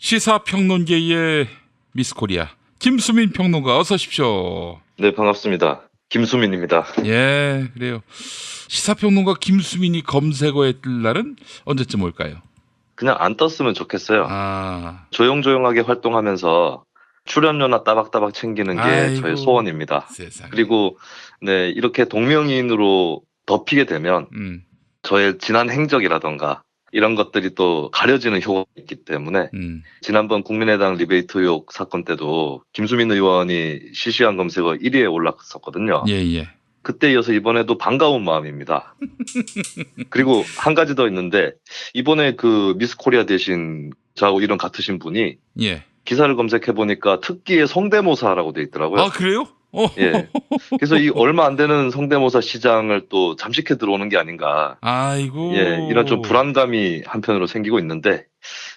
시사평론계의 미스코리아 김수민 평론가 어서 오십시오. 네, 반갑습니다. 김수민입니다. 예, 그래요. 시사평론가 김수민이 검색어에 뜰 날은 언제쯤 올까요? 그냥 안 떴으면 좋겠어요. 아, 조용조용하게 활동하면서 출연료나 따박따박 챙기는 게 아이고, 저의 소원입니다. 세상에. 그리고 네, 이렇게 동명이인으로 덮이게 되면 저의 지난 행적이라던가 이런 것들이 또 가려지는 효과가 있기 때문에 지난번 국민의당 리베이트 의혹 사건 때도 김수민 의원이 실시간 검색어 1위에 올랐었거든요. 예, 예. 그때 이어서 이번에도 반가운 마음입니다. 그리고 한 가지 더 있는데 이번에 그 미스 코리아 대신 저하고 이름 같으신 분이 예. 기사를 검색해 보니까 특기의 성대모사라고 돼 있더라고요. 아, 그래요? 예. 그래서 이 얼마 안 되는 성대모사 시장을 또 잠식해 들어오는 게 아닌가. 아이고. 예, 이런 좀 불안감이 한편으로 생기고 있는데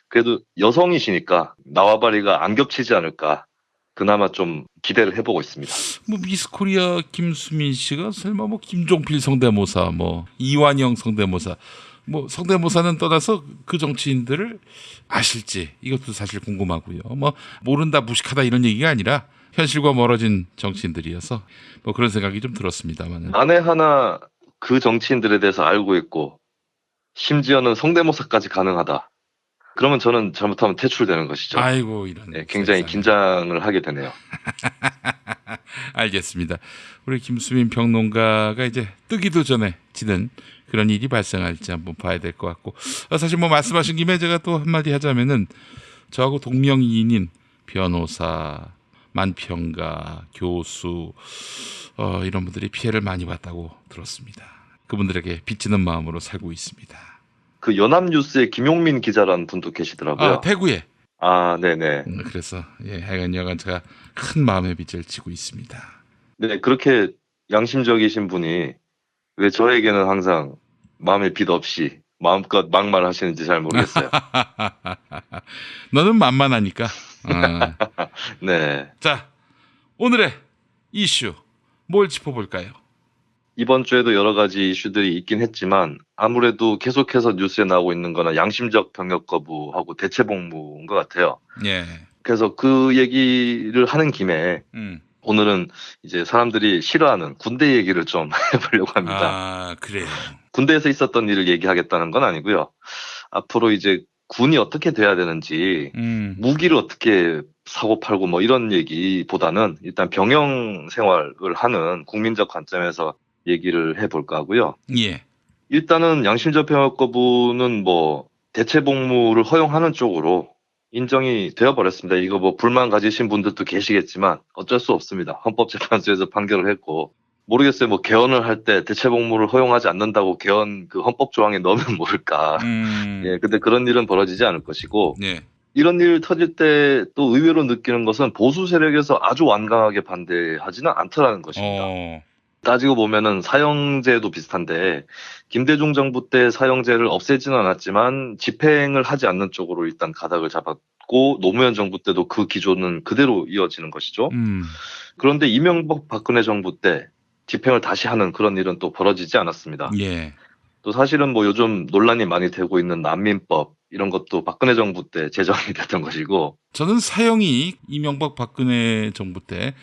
그래도 여성이시니까 나와바리가 안 겹치지 않을까. 그나마 좀 기대를 해보고 있습니다. 뭐 미스코리아 김수민 씨가 설마 뭐 김종필 성대모사, 뭐 이완영 성대모사, 뭐 성대모사는 떠나서 그 정치인들을 아실지 이것도 사실 궁금하고요. 뭐 모른다, 무식하다 이런 얘기가 아니라 현실과 멀어진 정치인들이어서 뭐 그런 생각이 좀 들었습니다만은. 만에 하나 그 정치인들에 대해서 알고 있고 심지어는 성대모사까지 가능하다. 그러면 저는 잘못하면 퇴출되는 것이죠. 아이고 이런. 네, 굉장히 세상에. 긴장을 하게 되네요. 알겠습니다. 우리 김수민 평론가가 이제 뜨기도 전에 지는 그런 일이 발생할지 한번 봐야 될 것 같고, 사실 뭐 말씀하신 김에 제가 또 한마디 하자면은 저하고 동명이인인 변호사, 만평가, 교수 이런 분들이 피해를 많이 봤다고 들었습니다. 그분들에게 빚지는 마음으로 살고 있습니다. 그 연합뉴스의 김용민 기자라는 분도 계시더라고요. 아, 대구에. 아, 네네. 그래서 하여간 여간 제가 큰 마음의 빚을 지고 있습니다. 네, 그렇게 양심적이신 분이 왜 저에게는 항상 마음의 빚 없이 마음껏 막말하시는지 잘 모르겠어요. 너는 만만하니까. 네. 자, 오늘의 이슈 뭘 짚어볼까요? 이번 주에도 여러 가지 이슈들이 있긴 했지만 아무래도 계속해서 뉴스에 나오고 있는 거는 양심적 병역 거부하고 대체 복무인 것 같아요. 예. 그래서 그 얘기를 하는 김에 오늘은 이제 사람들이 싫어하는 군대 얘기를 좀 해보려고 합니다. 아, 그래요. 군대에서 있었던 일을 얘기하겠다는 건 아니고요. 앞으로 이제 군이 어떻게 돼야 되는지, 무기를 어떻게 사고 팔고 뭐 이런 얘기보다는 일단 병영 생활을 하는 국민적 관점에서 얘기를 해볼까 하고요. 예. 일단은 양심적 병역 거부는 뭐 대체 복무를 허용하는 쪽으로 인정이 되어버렸습니다. 이거 뭐 불만 가지신 분들도 계시겠지만 어쩔 수 없습니다. 헌법재판소에서 판결을 했고 모르겠어요. 뭐 개헌을 할 때 대체 복무를 허용하지 않는다고 개헌 그 헌법 조항에 넣으면 모를까. 예, 근데 그런 일은 벌어지지 않을 것이고 예. 이런 일 터질 때 또 의외로 느끼는 것은 보수 세력에서 아주 완강하게 반대하지는 않더라는 것입니다. 따지고 보면은 사형제도 비슷한데 김대중 정부 때 사형제를 없애지는 않았지만 집행을 하지 않는 쪽으로 일단 가닥을 잡았고 노무현 정부 때도 그 기조는 그대로 이어지는 것이죠. 그런데 이명박 박근혜 정부 때 집행을 다시 하는 그런 일은 또 벌어지지 않았습니다. 예. 또 사실은 뭐 요즘 논란이 많이 되고 있는 난민법 이런 것도 박근혜 정부 때 제정이 됐던 것이고 저는 사형이 이명박 박근혜 정부 때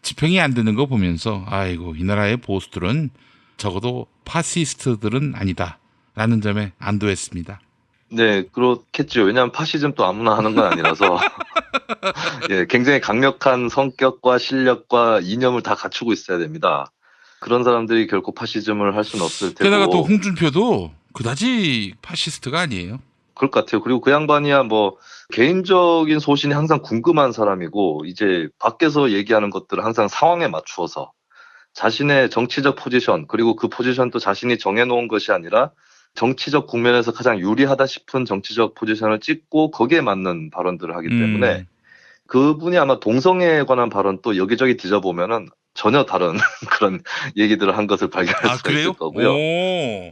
집행이 안 되는 거 보면서 아이고 이 나라의 보수들은 적어도 파시스트들은 아니다라는 점에 안도했습니다. 네, 그렇겠죠. 왜냐하면 파시즘 또 아무나 하는 건 아니라서 예, 굉장히 강력한 성격과 실력과 이념을 다 갖추고 있어야 됩니다. 그런 사람들이 결코 파시즘을 할 수는 없을 테고. 게다가 또 홍준표도 그다지 파시스트가 아니에요. 그럴 것 같아요. 그리고 그 양반이야 뭐 개인적인 소신이 항상 궁금한 사람이고 이제 밖에서 얘기하는 것들을 항상 상황에 맞추어서 자신의 정치적 포지션 그리고 그 포지션도 자신이 정해놓은 것이 아니라 정치적 국면에서 가장 유리하다 싶은 정치적 포지션을 찍고 거기에 맞는 발언들을 하기 때문에 그분이 아마 동성애에 관한 발언 또 여기저기 뒤져보면은 전혀 다른 그런 얘기들을 한 것을 발견할 수가 그래요? 있을 거고요.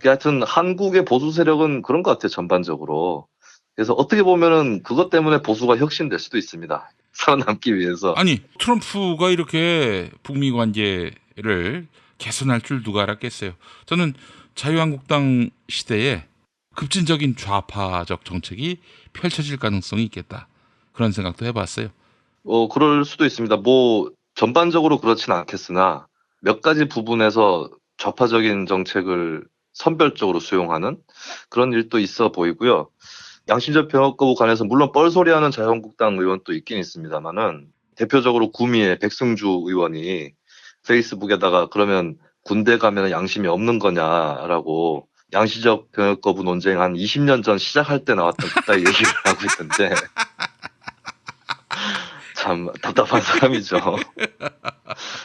하여튼 한국의 보수 세력은 그런 것 같아요, 전반적으로. 그래서 어떻게 보면은 그것 때문에 보수가 혁신될 수도 있습니다. 살아남기 위해서. 아니 트럼프가 이렇게 북미 관계를 개선할 줄 누가 알았겠어요. 저는 자유한국당 시대에 급진적인 좌파적 정책이 펼쳐질 가능성이 있겠다. 그런 생각도 해봤어요. 그럴 수도 있습니다. 뭐 전반적으로 그렇진 않겠으나 몇 가지 부분에서 좌파적인 정책을 선별적으로 수용하는 그런 일도 있어 보이고요. 양심적 병역 거부 관해서 물론 뻘소리하는 자유한국당 의원도 있긴 있습니다만은 대표적으로 구미의 백승주 의원이 페이스북에다가 그러면 군대 가면 양심이 없는 거냐라고 양심적 병역 거부 논쟁 한 20년 전 시작할 때 나왔던 그따위 얘기를 하고 있던데 참 답답한 사람이죠.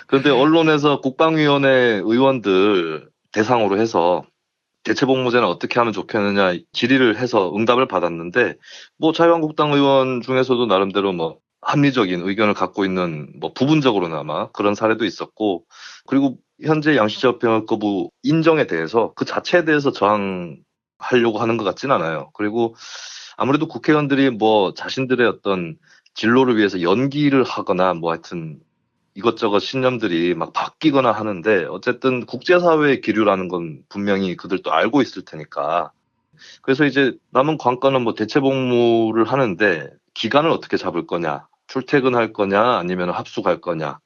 그런데 언론에서 국방위원회 의원들 대상으로 해서 대체복무제는 어떻게 하면 좋겠느냐 질의를 해서 응답을 받았는데 뭐 자유한국당 의원 중에서도 나름대로 뭐 합리적인 의견을 갖고 있는 뭐 부분적으로나마 그런 사례도 있었고, 그리고 현재 양심적 병역 거부 인정에 대해서 그 자체에 대해서 저항하려고 하는 것 같진 않아요. 그리고 아무래도 국회의원들이 뭐 자신들의 어떤 진로를 위해서 연기를 하거나 뭐 하여튼 이것저것 신념들이 막 바뀌거나 하는데 어쨌든 국제사회의 기류라는 건 분명히 그들도 알고 있을 테니까. 그래서 이제 남은 관건은 뭐 대체복무를 하는데 기간을 어떻게 잡을 거냐, 출퇴근할 거냐, 아니면 합숙할 거냐,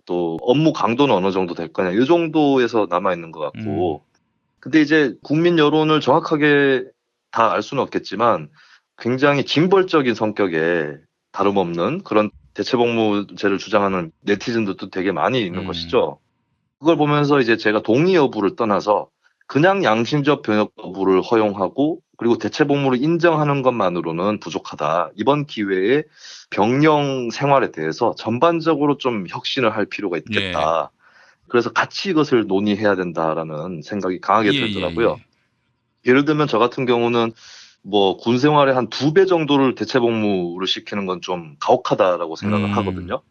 또 업무 강도는 어느 정도 될 거냐, 이 정도에서 남아 있는 것 같고. 근데 이제 국민 여론을 정확하게 다 알 수는 없겠지만 굉장히 징벌적인 성격의 다름없는 그런 대체복무제를 주장하는 네티즌들도 되게 많이 있는 것이죠. 그걸 보면서 이제 제가 동의 여부를 떠나서 그냥 양심적 병역 거부를 허용하고 그리고 대체복무를 인정하는 것만으로는 부족하다. 이번 기회에 병영 생활에 대해서 전반적으로 좀 혁신을 할 필요가 예. 있겠다. 그래서 같이 이것을 논의해야 된다라는 생각이 강하게 예, 예, 들더라고요. 예. 예를 들면 저 같은 경우는 뭐 군 생활의 한 2배 정도를 대체복무를 시키는 건 좀 가혹하다라고 생각을 음. 하거든요.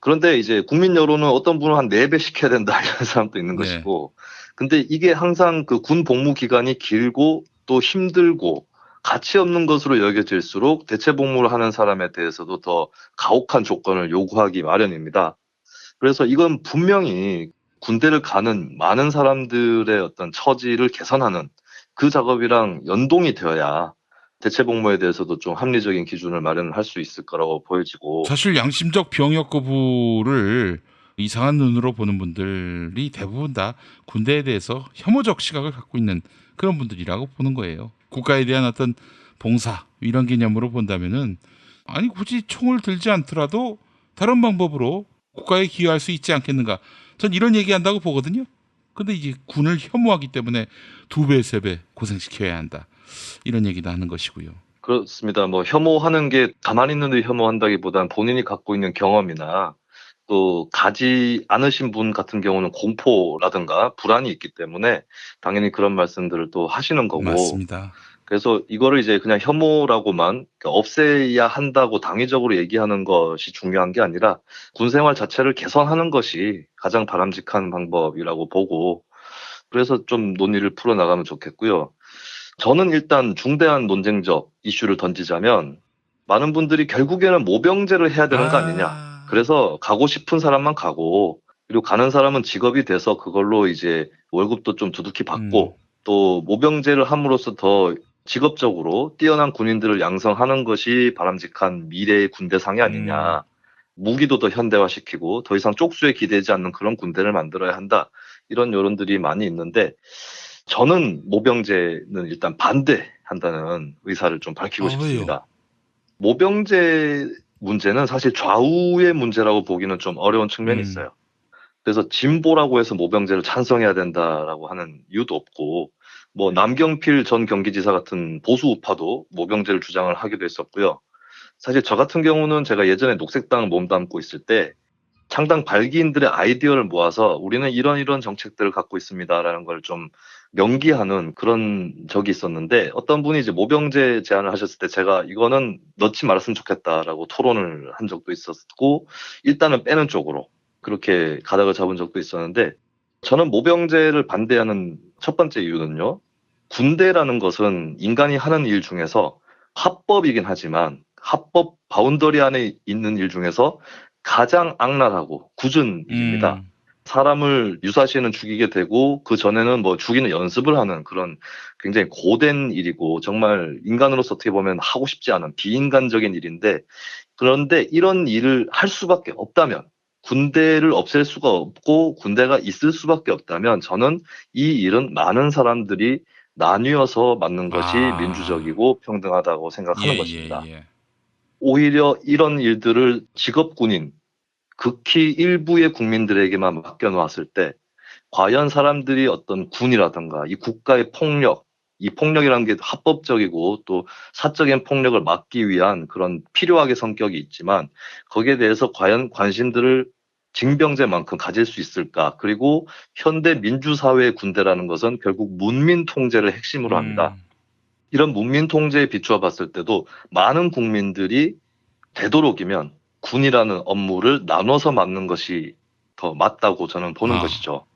그런데 이제 국민 여론은 어떤 분은 한 4배 시켜야 된다 이런 사람도 있는 네. 것이고, 근데 이게 항상 그 군 복무 기간이 길고 또 힘들고 가치 없는 것으로 여겨질수록 대체복무를 하는 사람에 대해서도 더 가혹한 조건을 요구하기 마련입니다. 그래서 이건 분명히 군대를 가는 많은 사람들의 어떤 처지를 개선하는 그 작업이랑 연동이 되어야 대체복무에 대해서도 좀 합리적인 기준을 마련할 수 있을 거라고 보여지고. 사실 양심적 병역 거부를 이상한 눈으로 보는 분들이 대부분 다 군대에 대해서 혐오적 시각을 갖고 있는 그런 분들이라고 보는 거예요. 국가에 대한 어떤 봉사 이런 개념으로 본다면은 아니 굳이 총을 들지 않더라도 다른 방법으로 국가에 기여할 수 있지 않겠는가? 전 이런 얘기한다고 보거든요. 근데 이제 군을 혐오하기 때문에 2배, 3배 고생시켜야 한다. 이런 얘기도 하는 것이고요. 그렇습니다. 뭐 혐오하는 게 가만히 있는데 혐오한다기보단 본인이 갖고 있는 경험이나 또 가지 않으신 분 같은 경우는 공포라든가 불안이 있기 때문에 당연히 그런 말씀들을 또 하시는 거고, 맞습니다. 그래서 이거를 이제 그냥 혐오라고만 없애야 한다고 당위적으로 얘기하는 것이 중요한 게 아니라 군 생활 자체를 개선하는 것이 가장 바람직한 방법이라고 보고, 그래서 좀 논의를 풀어나가면 좋겠고요. 저는 일단 중대한 논쟁적 이슈를 던지자면 많은 분들이 결국에는 모병제를 해야 되는 거 아니냐. 아, 그래서 가고 싶은 사람만 가고, 그리고 가는 사람은 직업이 돼서 그걸로 이제 월급도 좀 두둑히 음, 받고 또 모병제를 함으로써 더 직업적으로 뛰어난 군인들을 양성하는 것이 바람직한 미래의 군대상이 음. 아니냐. 무기도 더 현대화시키고 더 이상 쪽수에 기대지 않는 그런 군대를 만들어야 한다. 이런 여론들이 많이 있는데 저는 모병제는 일단 반대한다는 의사를 좀 밝히고 아, 왜요? 싶습니다. 모병제 문제는 사실 좌우의 문제라고 보기는 좀 어려운 측면이 음, 있어요. 그래서 진보라고 해서 모병제를 찬성해야 된다라고 하는 이유도 없고, 뭐 남경필 전 경기지사 같은 보수 우파도 모병제를 주장을 하기도 했었고요. 사실 저 같은 경우는 제가 예전에 녹색당을 몸담고 있을 때 창당 발기인들의 아이디어를 모아서 우리는 이런 정책들을 갖고 있습니다라는 걸 좀 명기하는 그런 적이 있었는데, 어떤 분이 이제 모병제 제안을 하셨을 때 제가 이거는 넣지 말았으면 좋겠다라고 토론을 한 적도 있었고, 일단은 빼는 쪽으로 그렇게 가닥을 잡은 적도 있었는데, 저는 모병제를 반대하는 첫 번째 이유는요. 군대라는 것은 인간이 하는 일 중에서 합법이긴 하지만 합법 바운더리 안에 있는 일 중에서 가장 악랄하고 굳은 일입니다. 음, 사람을 유사시에는 죽이게 되고 그 전에는 뭐 죽이는 연습을 하는 그런 굉장히 고된 일이고 정말 인간으로서 어떻게 보면 하고 싶지 않은 비인간적인 일인데 그런데 이런 일을 할 수밖에 없다면 군대를 없앨 수가 없고 군대가 있을 수밖에 없다면 저는 이 일은 많은 사람들이 나뉘어서 맞는 것이 아, 민주적이고 평등하다고 예, 생각하는 예, 것입니다. 예. 오히려 이런 일들을 직업군인, 극히 일부의 국민들에게만 맡겨놓았을 때 과연 사람들이 어떤 군이라든가 이 국가의 폭력, 이 폭력이라는 게 합법적이고 또 사적인 폭력을 막기 위한 그런 필요하게 성격이 있지만 거기에 대해서 과연 관심들을 징병제만큼 가질 수 있을까? 그리고 현대 민주사회의 군대라는 것은 결국 문민 통제를 핵심으로 합니다. 음, 이런 문민 통제에 비추어 봤을 때도 많은 국민들이 되도록이면 군이라는 업무를 나눠서 맡는 것이 더 맞다고 저는 보는 아, 것이죠.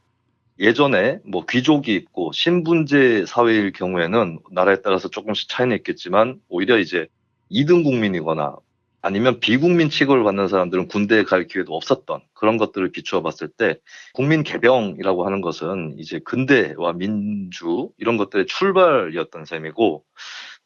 예전에 뭐 귀족이 있고 신분제 사회일 경우에는 나라에 따라서 조금씩 차이는 있겠지만 오히려 이제 2등 국민이거나 아니면 비국민 취급을 받는 사람들은 군대에 갈 기회도 없었던 그런 것들을 비추어 봤을 때 국민 개병이라고 하는 것은 이제 근대와 민주 이런 것들의 출발이었던 셈이고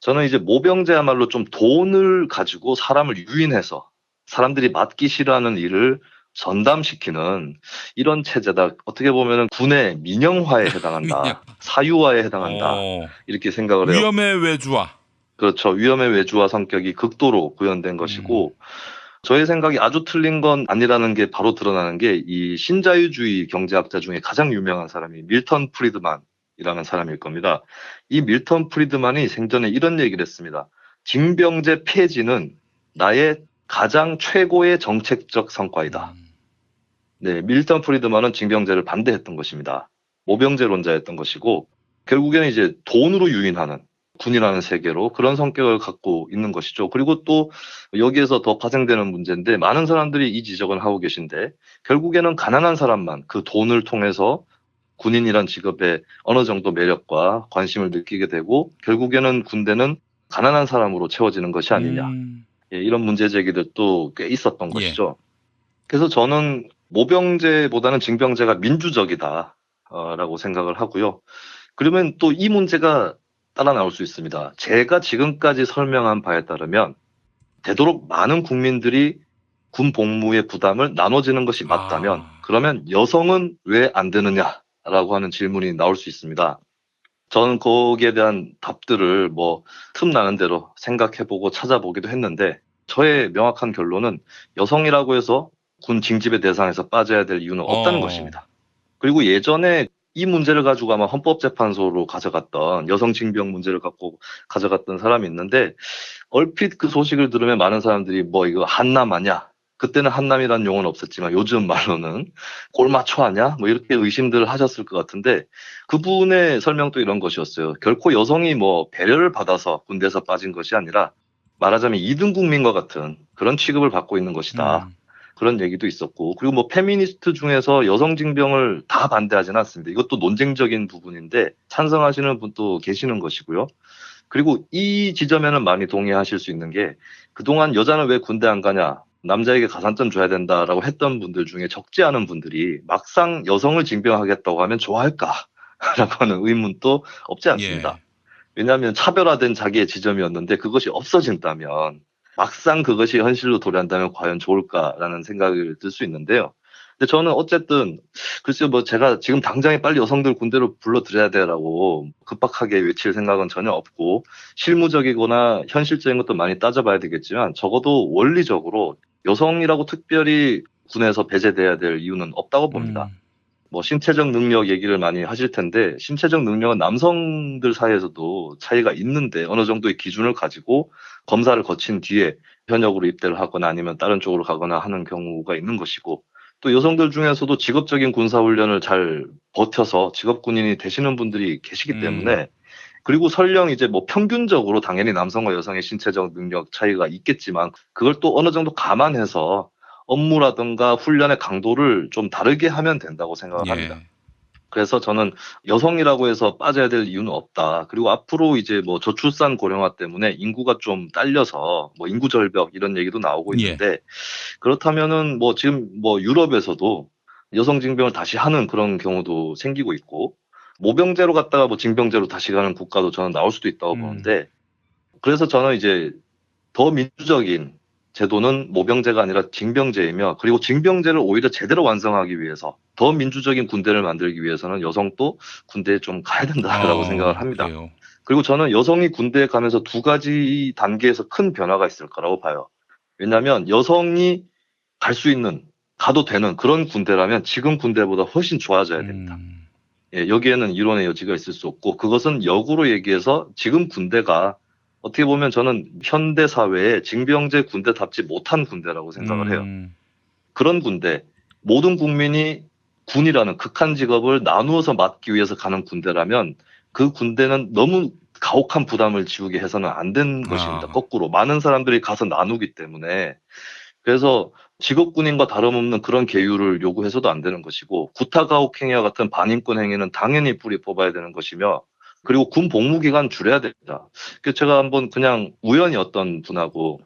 저는 이제 모병제야말로 좀 돈을 가지고 사람을 유인해서 사람들이 맡기 싫어하는 일을 전담시키는 이런 체제다. 어떻게 보면은 군의 민영화에 그냥, 해당한다. 사유화에 해당한다. 어, 이렇게 생각을 해요. 위험의 외주화. 그렇죠. 위험의 외주화 성격이 극도로 구현된 음, 것이고 저의 생각이 아주 틀린 건 아니라는 게 바로 드러나는 게 이 신자유주의 경제학자 중에 가장 유명한 사람이 밀턴 프리드만이라는 사람일 겁니다. 이 밀턴 프리드만이 생전에 이런 얘기를 했습니다. 징병제 폐지는 나의 가장 최고의 정책적 성과이다. 음, 네, 밀턴 프리드만은 징병제를 반대했던 것입니다. 모병제론자였던 것이고 결국에는 이제 돈으로 유인하는 군이라는 세계로 그런 성격을 갖고 있는 것이죠. 그리고 또 여기에서 더 파생되는 문제인데 많은 사람들이 이 지적을 하고 계신데 결국에는 가난한 사람만 그 돈을 통해서 군인이란 직업에 어느 정도 매력과 관심을 느끼게 되고 결국에는 군대는 가난한 사람으로 채워지는 것이 아니냐. 음, 예, 이런 문제 제기들도 꽤 있었던 예. 것이죠. 그래서 저는 모병제보다는 징병제가 민주적이다, 라고 생각을 하고요. 그러면 또 이 문제가 따라 나올 수 있습니다. 제가 지금까지 설명한 바에 따르면 되도록 많은 국민들이 군 복무의 부담을 나눠지는 것이 맞다면 아, 그러면 여성은 왜 안 되느냐라고 하는 질문이 나올 수 있습니다. 저는 거기에 대한 답들을 뭐 틈나는 대로 생각해보고 찾아보기도 했는데 저의 명확한 결론은 여성이라고 해서 군 징집의 대상에서 빠져야 될 이유는 없다는 어, 것입니다. 그리고 예전에 이 문제를 가지고 아마 헌법재판소로 가져갔던 여성 징병 문제를 갖고 가져갔던 사람이 있는데 얼핏 그 소식을 들으면 많은 사람들이 뭐 이거 한남 아냐? 그때는 한남이라는 용어는 없었지만 요즘 말로는 꼴마초 아냐? 뭐 이렇게 의심들을 하셨을 것 같은데 그분의 설명도 이런 것이었어요. 결코 여성이 뭐 배려를 받아서 군대에서 빠진 것이 아니라 말하자면 2등 국민과 같은 그런 취급을 받고 있는 것이다. 음, 그런 얘기도 있었고 그리고 뭐 페미니스트 중에서 여성 징병을 다 반대하지는 않습니다. 이것도 논쟁적인 부분인데 찬성하시는 분도 계시는 것이고요. 그리고 이 지점에는 많이 동의하실 수 있는 게 그동안 여자는 왜 군대 안 가냐? 남자에게 가산점 줘야 된다라고 했던 분들 중에 적지 않은 분들이 막상 여성을 징병하겠다고 하면 좋아할까? 라고 하는 의문도 없지 않습니다. 예. 왜냐하면 차별화된 자기의 지점이었는데 그것이 없어진다면 막상 그것이 현실로 도래한다면 과연 좋을까라는 생각을 들 수 있는데요. 근데 저는 어쨌든 글쎄요 뭐 제가 지금 당장에 빨리 여성들 군대로 불러들여야 돼라고 급박하게 외칠 생각은 전혀 없고 실무적이거나 현실적인 것도 많이 따져봐야 되겠지만 적어도 원리적으로 여성이라고 특별히 군에서 배제돼야 될 이유는 없다고 봅니다. 음, 뭐 신체적 능력 얘기를 많이 하실 텐데 신체적 능력은 남성들 사이에서도 차이가 있는데 어느 정도의 기준을 가지고 검사를 거친 뒤에 현역으로 입대를 하거나 아니면 다른 쪽으로 가거나 하는 경우가 있는 것이고 또 여성들 중에서도 직업적인 군사훈련을 잘 버텨서 직업군인이 되시는 분들이 계시기 음, 때문에 그리고 설령 이제 뭐 평균적으로 당연히 남성과 여성의 신체적 능력 차이가 있겠지만 그걸 또 어느 정도 감안해서 업무라든가 훈련의 강도를 좀 다르게 하면 된다고 생각을 합니다. 예. 그래서 저는 여성이라고 해서 빠져야 될 이유는 없다. 그리고 앞으로 이제 뭐 저출산 고령화 때문에 인구가 좀 딸려서 뭐 인구 절벽 이런 얘기도 나오고 예. 있는데 그렇다면은 뭐 지금 뭐 유럽에서도 여성 징병을 다시 하는 그런 경우도 생기고 있고, 모병제로 갔다가 뭐 징병제로 다시 가는 국가도 저는 나올 수도 있다고 보는데, 그래서 저는 이제 더 민주적인 제도는 모병제가 아니라 징병제이며, 그리고 징병제를 오히려 제대로 완성하기 위해서 더 민주적인 군대를 만들기 위해서는 여성도 군대에 좀 가야 된다라고 생각을 합니다. 그래요. 그리고 저는 여성이 군대에 가면서 두 가지 단계에서 큰 변화가 있을 거라고 봐요. 왜냐하면 여성이 갈 수 있는, 가도 되는 그런 군대라면 지금 군대보다 훨씬 좋아져야 됩니다. 예, 여기에는 이론의 여지가 있을 수 없고, 그것은 역으로 얘기해서 지금 군대가 어떻게 보면 저는 현대 사회에 징병제 군대답지 못한 군대라고 생각을 해요. 그런 군대, 모든 국민이 군이라는 극한 직업을 나누어서 맡기 위해서 가는 군대라면 그 군대는 너무 가혹한 부담을 지우게 해서는 안 되는 것입니다. 거꾸로 많은 사람들이 가서 나누기 때문에. 그래서 직업군인과 다름없는 그런 계율을 요구해서도 안 되는 것이고, 구타가혹행위와 같은 반인권 행위는 당연히 뿌리 뽑아야 되는 것이며, 그리고 군 복무기간 줄여야 됩니다. 그래서 제가 한번 그냥 우연히 어떤 분하고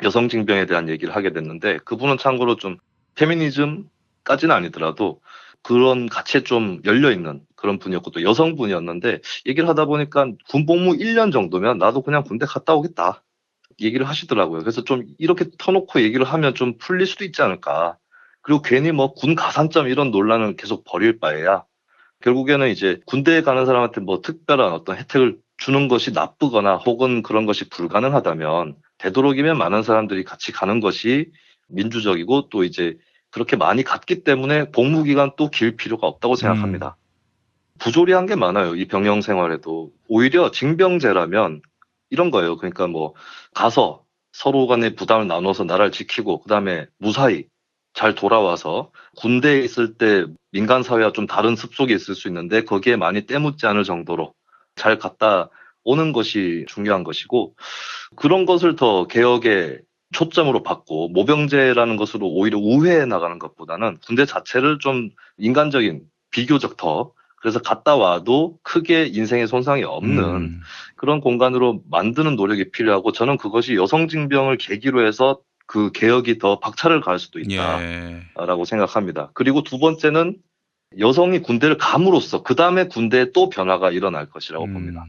여성 징병에 대한 얘기를 하게 됐는데, 그분은 참고로 좀 페미니즘까지는 아니더라도 그런 가치에 좀 열려있는 그런 분이었고, 또 여성분이었는데, 얘기를 하다 보니까 군 복무 1년 정도면 나도 그냥 군대 갔다 오겠다 얘기를 하시더라고요. 그래서 좀 이렇게 터놓고 얘기를 하면 좀 풀릴 수도 있지 않을까. 그리고 괜히 뭐 군 가산점 이런 논란을 계속 벌일 바에야 결국에는 이제 군대에 가는 사람한테 뭐 특별한 어떤 혜택을 주는 것이 나쁘거나 혹은 그런 것이 불가능하다면 되도록이면 많은 사람들이 같이 가는 것이 민주적이고, 또 이제 그렇게 많이 갔기 때문에 복무 기간 또 길 필요가 없다고 생각합니다. 부조리한 게 많아요. 이 병영 생활에도. 오히려 징병제라면 이런 거예요. 그러니까 뭐 가서 서로 간의 부담을 나눠서 나라를 지키고, 그다음에 무사히 잘 돌아와서 군대에 있을 때 민간 사회와 좀 다른 습속이 있을 수 있는데 거기에 많이 때묻지 않을 정도로 잘 갔다 오는 것이 중요한 것이고, 그런 것을 더 개혁의 초점으로 받고 모병제라는 것으로 오히려 우회해 나가는 것보다는 군대 자체를 좀 인간적인, 비교적 더, 그래서 갔다 와도 크게 인생에 손상이 없는 그런 공간으로 만드는 노력이 필요하고, 저는 그것이 여성 징병을 계기로 해서 그 개혁이 더 박차를 가할 수도 있다라고 생각합니다. 그리고 두 번째는 여성이 군대를 감으로써 그 다음에 군대에 또 변화가 일어날 것이라고 봅니다.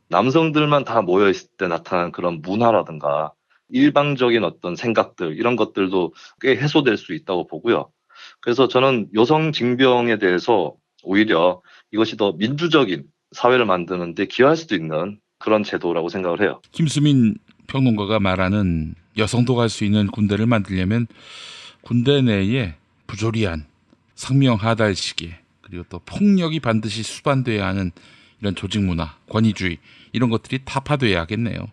남성들만 다 모여있을 때 나타나는 그런 문화라든가 일방적인 어떤 생각들, 이런 것들도 꽤 해소될 수 있다고 보고요. 그래서 저는 여성 징병에 대해서 오히려 이것이 더 민주적인 사회를 만드는 데 기여할 수도 있는 그런 제도라고 생각을 해요. 김수민 평론가가 말하는 여성도 갈 수 있는 군대를 만들려면 군대 내에 부조리한 상명하달 시계, 그리고 또 폭력이 반드시 수반돼야 하는 이런 조직 문화, 권위주의, 이런 것들이 타파돼야 하겠네요.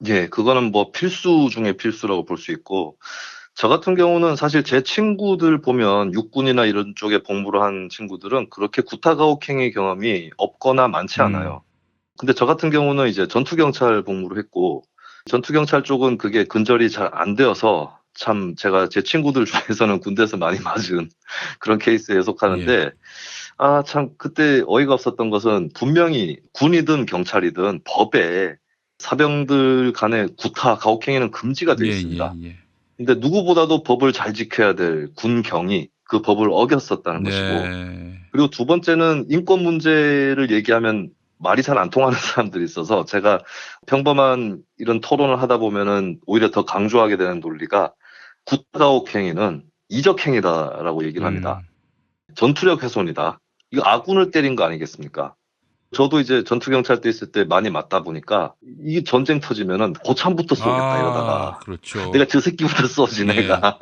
예, 그거는 뭐 필수 중에 필수라고 볼 수 있고, 저 같은 경우는 사실 제 친구들 보면 육군이나 이런 쪽에 복무를 한 친구들은 그렇게 구타가혹행위 경험이 없거나 많지 않아요. 근데 저 같은 경우는 이제 전투경찰 복무를 했고, 전투경찰 쪽은 그게 근절이 잘 안 되어서 참 제가 제 친구들 중에서는 군대에서 많이 맞은 그런 케이스에 속하는데, 참 그때 어이가 없었던 것은 분명히 군이든 경찰이든 법에 사병들 간의 구타, 가혹행위는 금지가 되어 있습니다. 근데 누구보다도 법을 잘 지켜야 될 군경이 그 법을 어겼었다는 것이고, 그리고 두 번째는 인권 문제를 얘기하면 말이 잘 안 통하는 사람들이 있어서 제가 평범한 이런 토론을 하다 보면은 오히려 더 강조하게 되는 논리가 구타가혹행위는 이적행위다라고 얘기를 합니다. 전투력 훼손이다. 이거 아군을 때린 거 아니겠습니까? 저도 이제 전투경찰 때 있을 때 많이 맞다 보니까 이게 전쟁 터지면은 고참부터 쏘겠다 이러다가 그렇죠. 내가 저 새끼부터 쏘지 내가.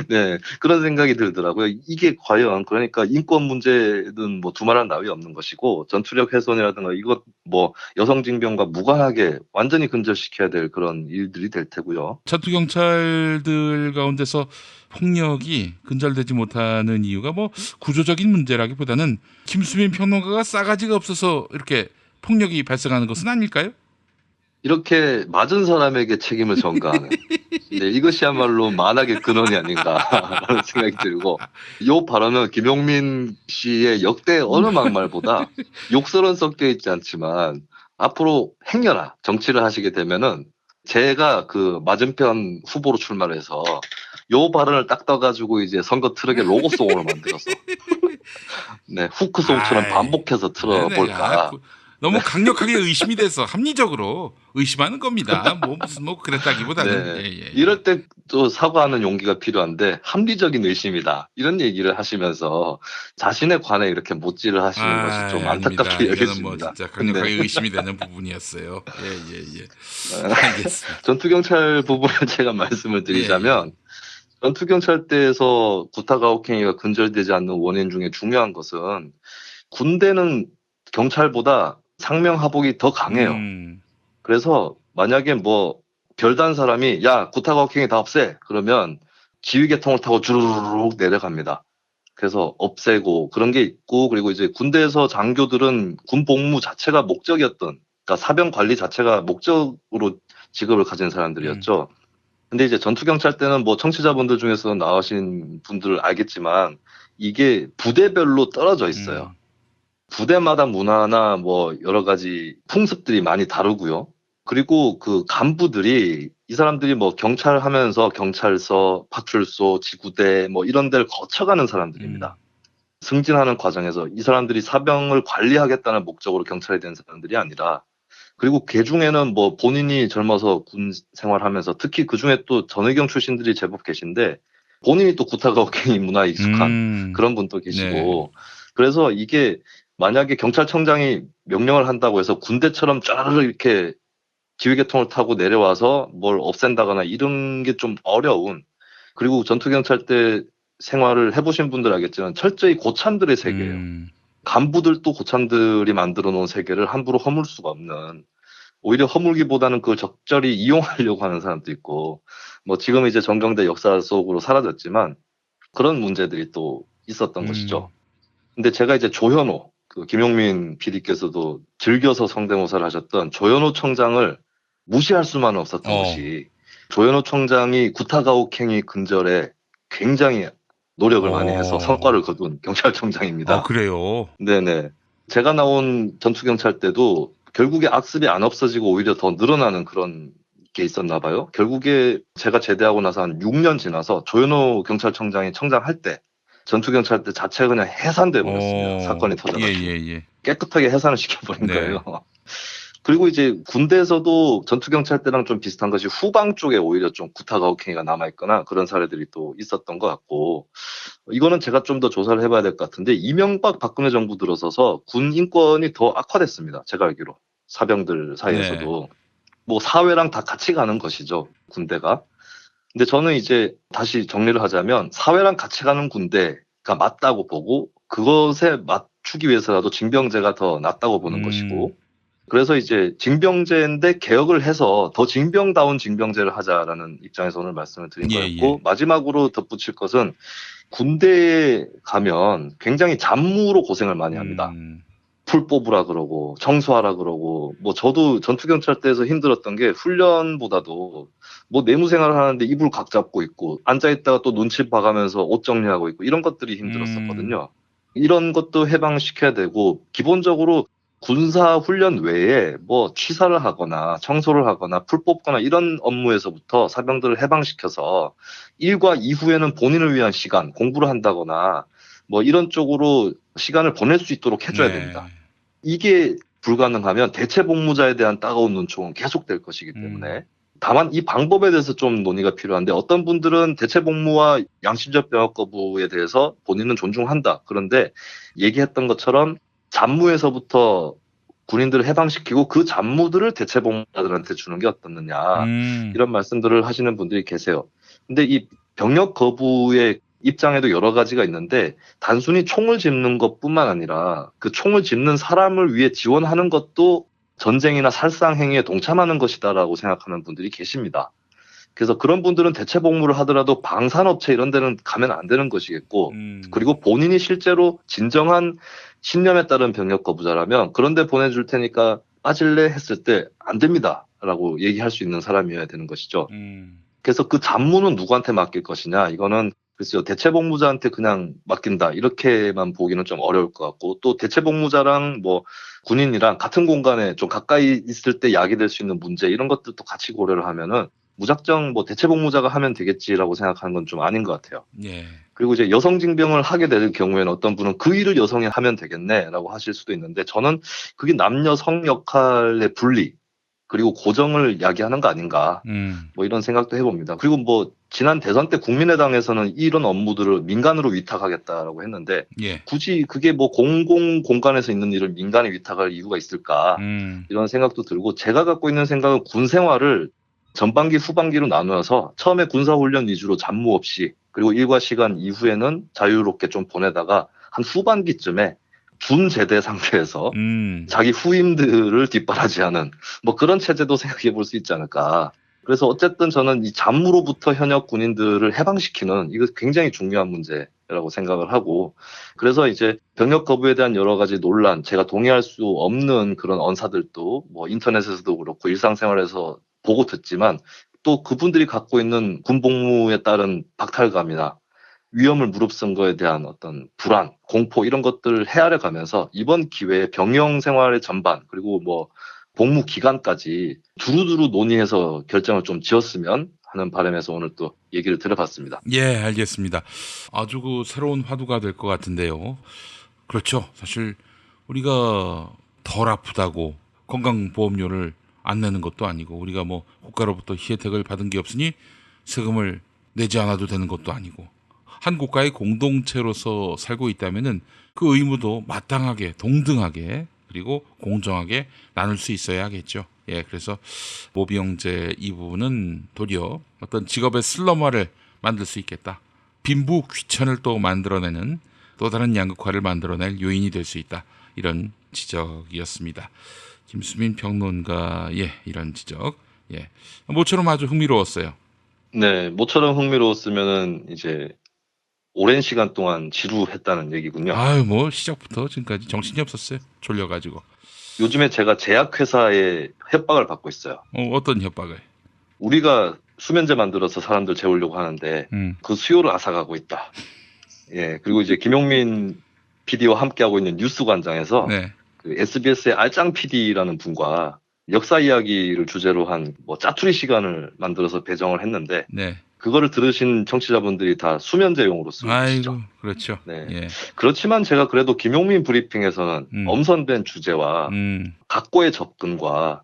네, 그런 생각이 들더라고요. 이게 과연 그러니까 인권 문제는 뭐 두말할 나위 없는 것이고, 전투력 훼손이라든가 이것 뭐 여성 징병과 무관하게 완전히 근절시켜야 될 그런 일들이 될 테고요. 전투경찰들 가운데서 폭력이 근절되지 못하는 이유가 뭐 구조적인 문제라기보다는 김수민 평론가가 싸가지가 없어서 이렇게 폭력이 발생하는 것은 아닐까요? 이렇게 맞은 사람에게 책임을 전가하는, 네, 이것이야말로 만악의 근원이 아닌가라는 생각이 들고, 이 발언은 김용민 씨의 역대 어느 막말보다 욕설은 섞여 있지 않지만 앞으로 행여나 정치를 하시게 되면은 제가 그 맞은편 후보로 출마를 해서 요 발언을 딱 떠가지고 이제 선거 트럭의 로고송으로 만들어서 네, 후크송처럼 아이, 반복해서 네네. 틀어볼까. 너무 강력하게 의심이 돼서 합리적으로 의심하는 겁니다. 뭐 무슨 뭐 그랬다기보다는 네. 예. 이럴 때 또 사과하는 용기가 필요한데 합리적인 의심이다. 이런 얘기를 하시면서 자신의 관에 이렇게 못질을 하시는 것이 좀 아닙니다. 안타깝게 이거는 뭐 여겨집니다. 진짜 네. 강력하게 의심이 되는 부분이었어요. 예. 알겠습니다. 전투경찰 부분을 제가 말씀을 드리자면 전투경찰대에서 구타가혹행위가 근절되지 않는 원인 중에 중요한 것은 군대는 경찰보다 상명하복이 더 강해요. 그래서 만약에 뭐 별단 사람이 야 구타가혹행위 다 없애 그러면 지휘계통을 타고 주르륵 내려갑니다. 그래서 없애고 그런 게 있고 그리고 이제 군대에서 장교들은 군 복무 자체가 목적이었던 그러니까 사병 관리 자체가 목적으로 직업을 가진 사람들이었죠. 근데 이제 전투경찰 때는 뭐 청취자분들 중에서 나오신 분들 알겠지만 이게 부대별로 떨어져 있어요. 부대마다 문화나 뭐 여러 가지 풍습들이 많이 다르고요. 그리고 그 간부들이 이 사람들이 뭐 경찰 하면서 경찰서, 파출소, 지구대 뭐 이런 데를 거쳐가는 사람들입니다. 승진하는 과정에서 이 사람들이 사병을 관리하겠다는 목적으로 경찰이 된 사람들이 아니라 그리고 그 중에는 뭐 본인이 젊어서 군 생활하면서 특히 그 중에 또 전의경 출신들이 제법 계신데 본인이 또 구타가혹행위 문화에 익숙한 그런 분도 계시고 그래서 이게 만약에 경찰청장이 명령을 한다고 해서 군대처럼 쫙 이렇게 지휘계통을 타고 내려와서 뭘 없앤다거나 이런 게 좀 어려운 그리고 전투경찰대 생활을 해보신 분들 알겠지만 철저히 고참들의 세계예요. 간부들도 고참들이 만들어 놓은 세계를 함부로 허물 수가 없는 오히려 허물기보다는 그걸 적절히 이용하려고 하는 사람도 있고 뭐 지금 이제 전경대 역사 속으로 사라졌지만 그런 문제들이 또 있었던 것이죠. 근데 제가 이제 조현호 그 김용민 PD께서도 즐겨서 성대모사를 하셨던 조현호 청장을 무시할 수만은 없었던 것이 조현호 청장이 구타가혹행위 근절에 굉장히 노력을 많이 해서 성과를 거둔 경찰청장입니다. 그래요. 네네. 제가 나온 전투경찰 때도 결국에 악습이 안 없어지고 오히려 더 늘어나는 그런 게 있었나 봐요. 결국에 제가 제대하고 나서 한 6년 지나서 조현호 경찰청장이 청장할 때 전투경찰대 자체가 그냥 해산돼 버렸습니다. 사건이 터져가지고. 깨끗하게 해산을 시켜버린 거예요. 그리고 이제 군대에서도 전투경찰대랑 좀 비슷한 것이 후방 쪽에 오히려 좀 구타가혹행위가 남아있거나 그런 사례들이 또 있었던 것 같고 이거는 제가 좀 더 조사를 해봐야 될 것 같은데 이명박 박근혜 정부 들어서서 군 인권이 더 악화됐습니다. 제가 알기로 사병들 사이에서도 뭐 사회랑 다 같이 가는 것이죠. 군대가. 근데 저는 이제 다시 정리를 하자면 사회랑 같이 가는 군대가 맞다고 보고 그것에 맞추기 위해서라도 징병제가 더 낫다고 보는 것이고 그래서 이제 징병제인데 개혁을 해서 더 징병다운 징병제를 하자라는 입장에서 오늘 말씀을 드린 거였고 마지막으로 덧붙일 것은 군대에 가면 굉장히 잡무로 고생을 많이 합니다. 풀 뽑으라 그러고 청소하라 그러고 뭐 저도 전투경찰대에서 힘들었던 게 훈련보다도 뭐 내무 생활을 하는데 이불 각 잡고 있고 앉아있다가 또 눈치 봐가면서 옷 정리하고 있고 이런 것들이 힘들었었거든요. 이런 것도 해방시켜야 되고 기본적으로 군사 훈련 외에 뭐 취사를 하거나 청소를 하거나 풀 뽑거나 이런 업무에서부터 사병들을 해방시켜서 일과 이후에는 본인을 위한 시간, 공부를 한다거나 뭐 이런 쪽으로 시간을 보낼 수 있도록 해줘야 됩니다. 이게 불가능하면 대체 복무자에 대한 따가운 눈총은 계속될 것이기 때문에 다만 이 방법에 대해서 좀 논의가 필요한데 어떤 분들은 대체 복무와 양심적 병역 거부에 대해서 본인은 존중한다. 그런데 얘기했던 것처럼 잡무에서부터 군인들을 해방시키고 그 잡무들을 대체 복무자들한테 주는 게 어떻느냐 이런 말씀들을 하시는 분들이 계세요. 근데 이 병역 거부의 입장에도 여러 가지가 있는데 단순히 총을 짚는 것뿐만 아니라 그 총을 짚는 사람을 위해 지원하는 것도 전쟁이나 살상 행위에 동참하는 것이다라고 생각하는 분들이 계십니다. 그래서 그런 분들은 대체 복무를 하더라도 방산업체 이런 데는 가면 안 되는 것이겠고 그리고 본인이 실제로 진정한 신념에 따른 병역 거부자라면 그런 데 보내줄 테니까 빠질래 했을 때 안 됩니다라고 얘기할 수 있는 사람이어야 되는 것이죠. 그래서 그 잡무는 누구한테 맡길 것이냐 이거는 글쎄요, 대체복무자한테 그냥 맡긴다 이렇게만 보기는 좀 어려울 것 같고, 또 대체복무자랑 뭐 군인이랑 같은 공간에 좀 가까이 있을 때 야기될 수 있는 문제 이런 것들도 같이 고려를 하면은 무작정 뭐 대체복무자가 하면 되겠지라고 생각하는 건 좀 아닌 것 같아요. 예. 그리고 이제 여성 징병을 하게 될 경우에는 어떤 분은 그 일을 여성이 하면 되겠네라고 하실 수도 있는데, 저는 그게 남녀 성 역할의 분리 그리고 고정을 야기하는 거 아닌가, 뭐 이런 생각도 해봅니다. 그리고 뭐 지난 대선 때 국민의당에서는 이런 업무들을 민간으로 위탁하겠다라고 했는데, 예. 굳이 그게 뭐 공공 공간에서 있는 일을 민간에 위탁할 이유가 있을까, 이런 생각도 들고, 제가 갖고 있는 생각은 군 생활을 전반기 후반기로 나누어서 처음에 군사훈련 위주로 잡무 없이, 그리고 일과 시간 이후에는 자유롭게 좀 보내다가 한 후반기쯤에 준제대 상태에서 자기 후임들을 뒷바라지하는 뭐 그런 체제도 생각해 볼 수 있지 않을까. 그래서 어쨌든 저는 이 잡무로부터 현역 군인들을 해방시키는, 이거 굉장히 중요한 문제라고 생각을 하고, 그래서 이제 병역 거부에 대한 여러 가지 논란, 제가 동의할 수 없는 그런 언사들도 뭐 인터넷에서도 그렇고 일상생활에서 보고 듣지만, 또 그분들이 갖고 있는 군복무에 따른 박탈감이나 위험을 무릅쓴 거에 대한 어떤 불안, 공포 이런 것들을 헤아려 가면서 이번 기회에 병영 생활의 전반, 그리고 뭐 복무 기간까지 두루두루 논의해서 결정을 좀 지었으면 하는 바람에서 오늘 또 얘기를 들어봤습니다. 예, 알겠습니다. 아주 그 새로운 화두가 될 것 같은데요. 그렇죠. 사실 우리가 덜 아프다고 건강보험료를 안 내는 것도 아니고, 우리가 뭐 국가로부터 혜택을 받은 게 없으니 세금을 내지 않아도 되는 것도 아니고, 한 국가의 공동체로서 살고 있다면은 그 의무도 마땅하게, 동등하게, 그리고 공정하게 나눌 수 있어야겠죠. 예, 그래서 모비영제 이 부분은 도리어 어떤 직업의 슬럼화를 만들 수 있겠다. 빈부 귀천을 또 만들어내는 또 다른 양극화를 만들어낼 요인이 될 수 있다. 이런 지적이었습니다. 김수민 평론가의 이런 지적. 예, 모처럼 아주 흥미로웠어요. 네, 모처럼 흥미로웠으면은 이제 오랜 시간 동안 지루했다는 얘기군요. 아유, 뭐 시작부터 지금까지 정신이 없었어요. 졸려가지고. 요즘에 제가 제약회사에 협박을 받고 있어요. 어떤 협박을? 우리가 수면제 만들어서 사람들 재우려고 하는데 그 수요를 앗아가고 있다. 예, 그리고 이제 김용민 PD와 함께하고 있는 뉴스관장에서 네. 그 SBS의 알짱 PD라는 분과 역사 이야기를 주제로 한 뭐 짜투리 시간을 만들어서 배정을 했는데, 네. 그거를 들으신 청취자분들이 다 수면제용으로 쓰고 계시죠. 아이고, 그렇죠. 네. 예. 그렇지만 제가 그래도 김용민 브리핑에서는 엄선된 주제와 각고의 접근과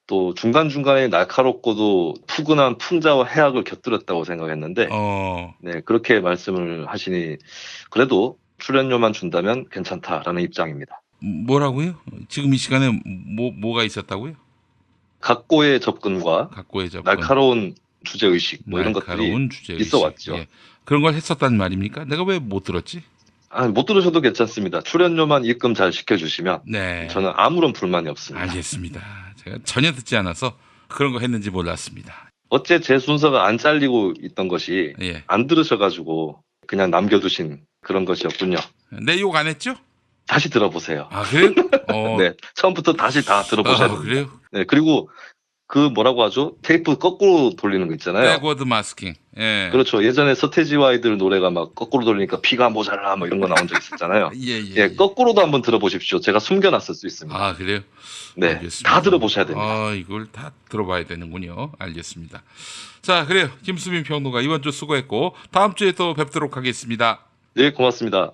또 중간중간에 날카롭고도 푸근한 풍자와 해악을 곁들였다고 생각했는데, 네, 그렇게 말씀을 하시니 그래도 출연료만 준다면 괜찮다라는 입장입니다. 뭐라고요? 지금 이 시간에 뭐가 있었다고요? 각고의 접근과 각고의 접근, 날카로운 주제의식 뭐 이런 것들이 날카로운 주제의식. 있어 왔죠. 예. 그런 걸 했었단 말입니까? 내가 왜 못 들었지? 못 들으셔도 괜찮습니다. 출연료만 입금 잘 시켜주시면 네. 저는 아무런 불만이 없습니다. 알겠습니다. 제가 전혀 듣지 않아서 그런 거 했는지 몰랐습니다. 어째 제 순서가 안 잘리고 있던 것이 예. 안 들으셔가지고 그냥 남겨두신 그런 것이었군요. 내 욕 안 했죠? 다시 들어보세요. 아, 그래요? 네, 처음부터 다시 다 들어보셔야 됩니다. 그래요? 네, 그리고 그 뭐라고 하죠? 테이프 거꾸로 돌리는 거 있잖아요. 백워드 마스킹. 예. 그렇죠. 예전에 서태지와 아이들 노래가 막 거꾸로 돌리니까 피가 모자라 뭐 이런 거 나온 적 있었잖아요. 예. 거꾸로도 한번 들어보십시오. 제가 숨겨놨을 수 있습니다. 아, 그래요? 네, 알겠습니다. 다 들어보셔야 됩니다. 아, 이걸 다 들어봐야 되는군요. 알겠습니다. 자, 그래요. 김수민 평론가 이번 주 수고했고 다음 주에 또 뵙도록 하겠습니다. 네, 고맙습니다.